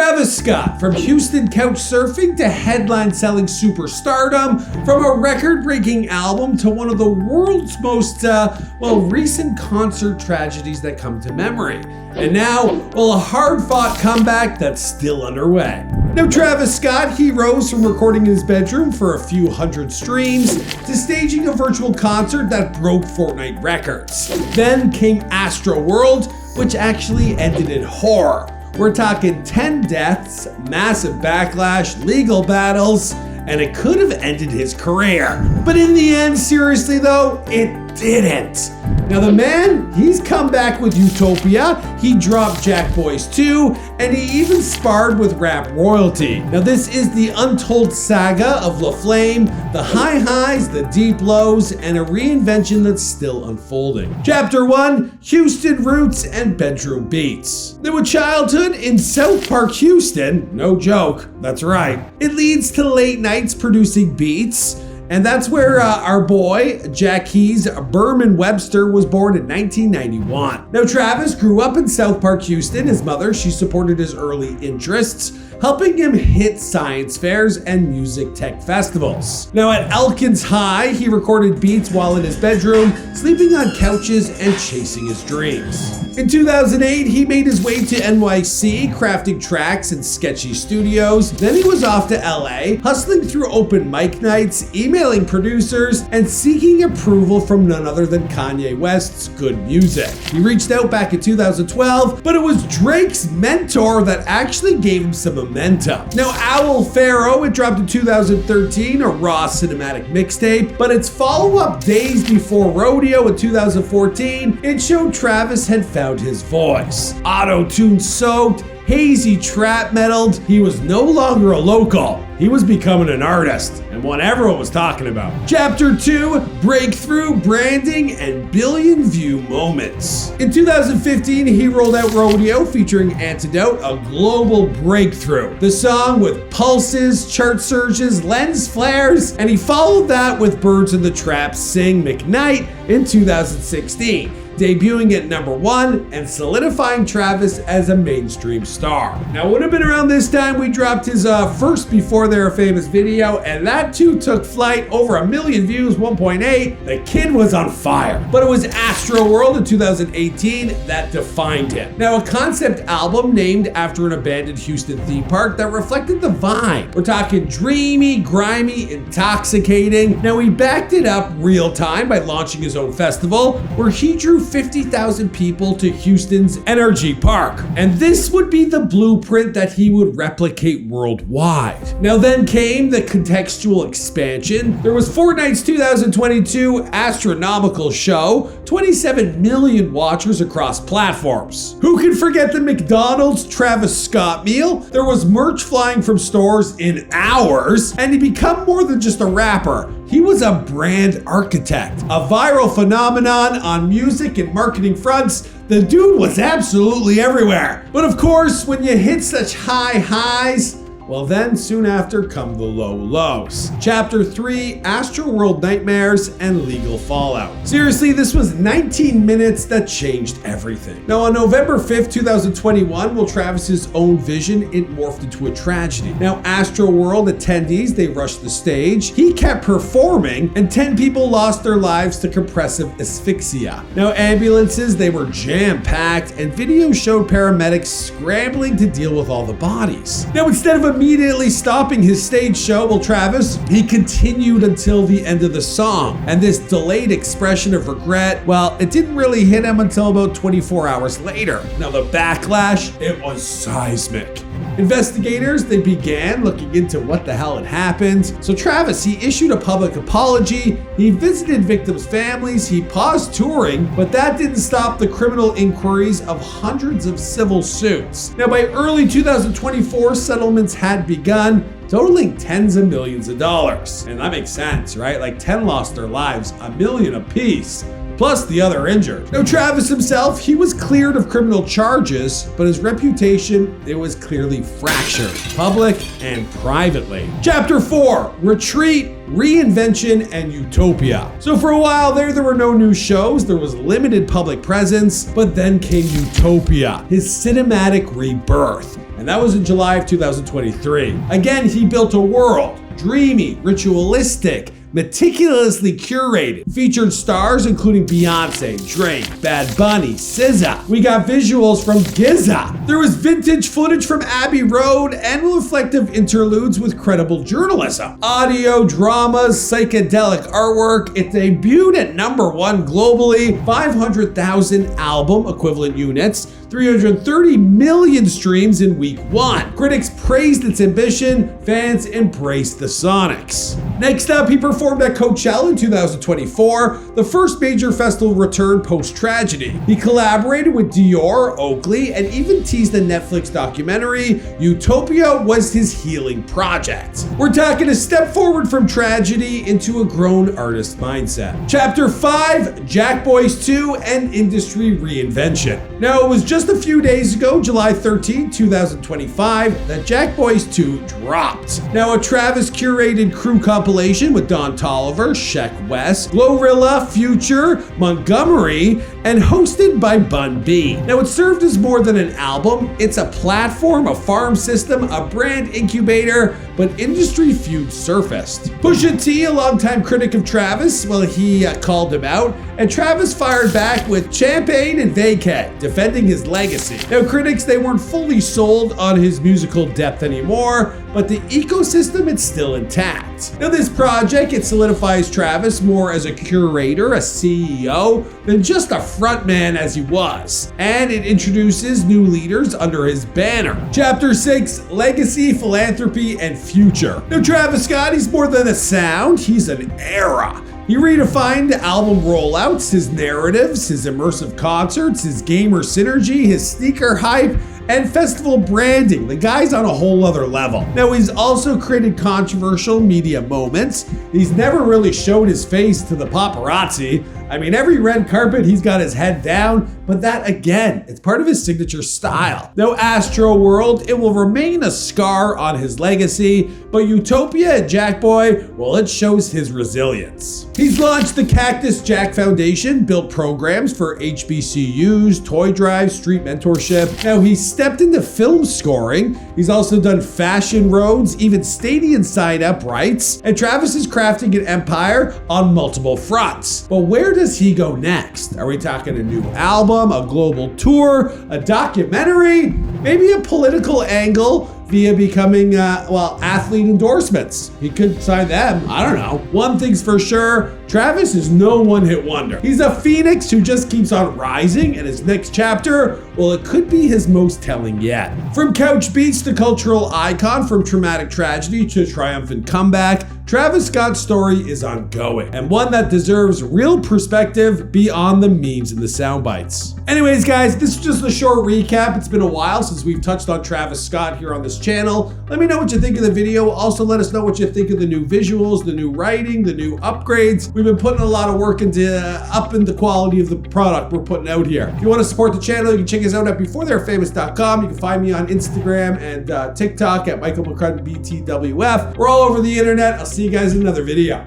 Travis Scott, from Houston couch surfing to headline-selling superstardom, from a record-breaking album to one of the world's most, recent concert tragedies that come to memory. And now, a hard-fought comeback that's still underway. Now, Travis Scott, he rose from recording in his bedroom for a few hundred streams to staging a virtual concert that broke Fortnite records. Then came Astroworld, which actually ended in horror. We're talking 10 deaths, massive backlash, legal battles, and it could have ended his career. But in the end, seriously though, it didn't. Now the man, he's come back with Utopia, he dropped Jack Boys 2, and he even sparred with rap royalty. Now this is the untold saga of La Flame, the high highs, the deep lows, and a reinvention that's still unfolding. Chapter 1, Houston Roots and Bedroom Beats. Now a childhood in South Park, Houston, no joke, that's right. It leads to late nights producing beats, and that's where our boy, Jacques Berman Webster, was born in 1991. Now, Travis grew up in South Park, Houston. His mother, she supported his early interests, helping him hit science fairs and music tech festivals. Now, at Elkins High, he recorded beats while in his bedroom, sleeping on couches and chasing his dreams. In 2008, he made his way to NYC, crafting tracks in sketchy studios. Then he was off to LA, hustling through open mic nights, emailing producers, and seeking approval from none other than Kanye West's Good Music. He reached out back in 2012, but it was Drake's mentor that actually gave him some momentum. Now, Owl Pharaoh, it dropped in 2013, a raw cinematic mixtape, but its follow-up Days Before Rodeo in 2014, it showed Travis had found his voice. Auto-tune soaked, hazy trap metaled, he was no longer a local. He was becoming an artist, and one everyone was talking about. Chapter 2, Breakthrough, Branding, and Billion View Moments. In 2015, he rolled out Rodeo featuring Antidote, a global breakthrough. The song with pulses, chart surges, lens flares, and he followed that with Birds in the Trap Sing McKnight in 2016. Debuting at number 1 and solidifying Travis as a mainstream star. Now, it would have been around this time we dropped his first Before They're Famous video, and that too took flight, over 1 million views, 1.8. The kid was on fire. But it was Astroworld in 2018 that defined him. Now, a concept album named after an abandoned Houston theme park that reflected the vibe. We're talking dreamy, grimy, intoxicating. Now, he backed it up real time by launching his own festival, where he drew 50,000 people to Houston's Energy Park. And this would be the blueprint that he would replicate worldwide. Now then came the contextual expansion. There was Fortnite's 2022 astronomical show, 27 million watchers across platforms. Who can forget the McDonald's Travis Scott meal? There was merch flying from stores in hours, and he became more than just a rapper. He was a brand architect, a viral phenomenon on music and marketing fronts. The dude was absolutely everywhere. But of course, when you hit such high highs, well then soon after come the low lows. Chapter 3, Astroworld Nightmares and Legal Fallout. Seriously, this was 19 minutes that changed everything. Now on November 5th, 2021, while Travis's own vision, it morphed into a tragedy. Now Astroworld attendees, they rushed the stage. He kept performing and 10 people lost their lives to compressive asphyxia. Now ambulances, they were jam-packed and video showed paramedics scrambling to deal with all the bodies. Now instead of immediately stopping his stage show, well, Travis, he continued until the end of the song. And this delayed expression of regret, well, it didn't really hit him until about 24 hours later. Now the backlash, it was seismic. Investigators, they began looking into what the hell had happened. So Travis, he issued a public apology, he visited victims' families, he paused touring, but that didn't stop the criminal inquiries of hundreds of civil suits. Now by early 2024, settlements had begun, totaling tens of millions of dollars. And that makes sense, right? Like 10 lost their lives, $1 million apiece. plus the other injured. Now, Travis himself, he was cleared of criminal charges, but his reputation, it was clearly fractured, public and privately. Chapter 4, Retreat, Reinvention, and Utopia. So for a while there were no new shows, there was limited public presence, but then came Utopia, his cinematic rebirth. And that was in July of 2023. Again, he built a world, dreamy, ritualistic, meticulously curated. Featured stars including Beyonce, Drake, Bad Bunny, SZA. We got visuals from Giza. There was vintage footage from Abbey Road and reflective interludes with credible journalism. Audio, dramas, psychedelic artwork. It debuted at #1 globally, 500,000 album equivalent units, 330 million streams in week 1. Critics praised its ambition, fans embraced the Sonics. Next up, he performed at Coachella in 2024, the first major festival return post-tragedy. He collaborated with Dior, Oakley, and even teased the Netflix documentary. Utopia was his healing project. We're talking a step forward from tragedy into a grown artist mindset. Chapter 5, Jack Boys 2 and Industry Reinvention. Now, it was just a few days ago, July 13, 2025, that Jack Boys 2 dropped. Now, a Travis curated crew compilation with Don Toliver, Sheck West, Glorilla, Future, Montgomery, and hosted by Bun B. Now, it served as more than an album. It's a platform, a farm system, a brand incubator, but industry feud surfaced. Pusha T, a longtime critic of Travis, well, he called him out, and Travis fired back with Champagne and Vacay, defending his legacy. Now, critics, they weren't fully sold on his musical depth anymore, but the ecosystem, it's still intact. Now, this project, it solidifies Travis more as a curator, a CEO, than just a frontman as he was. And it introduces new leaders under his banner. Chapter 6, Legacy, Philanthropy, and Future. Now, Travis Scott, he's more than a sound, he's an era. He redefined album rollouts, his narratives, his immersive concerts, his gamer synergy, his sneaker hype, and festival branding. The guy's on a whole other level. Now, he's also created controversial media moments. He's never really showed his face to the paparazzi. I mean, every red carpet, he's got his head down, but that, again, it's part of his signature style. Now, Astroworld, it will remain a scar on his legacy, but Utopia and Jackboy, well, it shows his resilience. He's launched the Cactus Jack Foundation, built programs for HBCUs, toy drives, street mentorship. Now, he's stepped into film scoring. He's also done fashion roads, even stadium sign-up rights, and Travis is crafting an empire on multiple fronts. But where does he go next? Are we talking a new album, a global tour, a documentary, maybe a political angle via becoming, athlete endorsements? He could sign them. I don't know. One thing's for sure, Travis is no one-hit wonder. He's a phoenix who just keeps on rising, and his next chapter, well, it could be his most telling yet. From couch beats to cultural icon, from traumatic tragedy to triumphant comeback, Travis Scott's story is ongoing, and one that deserves real perspective beyond the memes and the sound bites. Anyways, guys, this is just a short recap. It's been a while since we've touched on Travis Scott here on this channel. Let me know what you think of the video. Also, let us know what you think of the new visuals, the new writing, the new upgrades. We've been putting a lot of work into upping the quality of the product we're putting out here. If you want to support the channel, you can check us out at beforetheyarefamous.com. You can find me on Instagram and TikTok at Michael McCrudden BTWF. We're all over the internet. I'll see you guys in another video.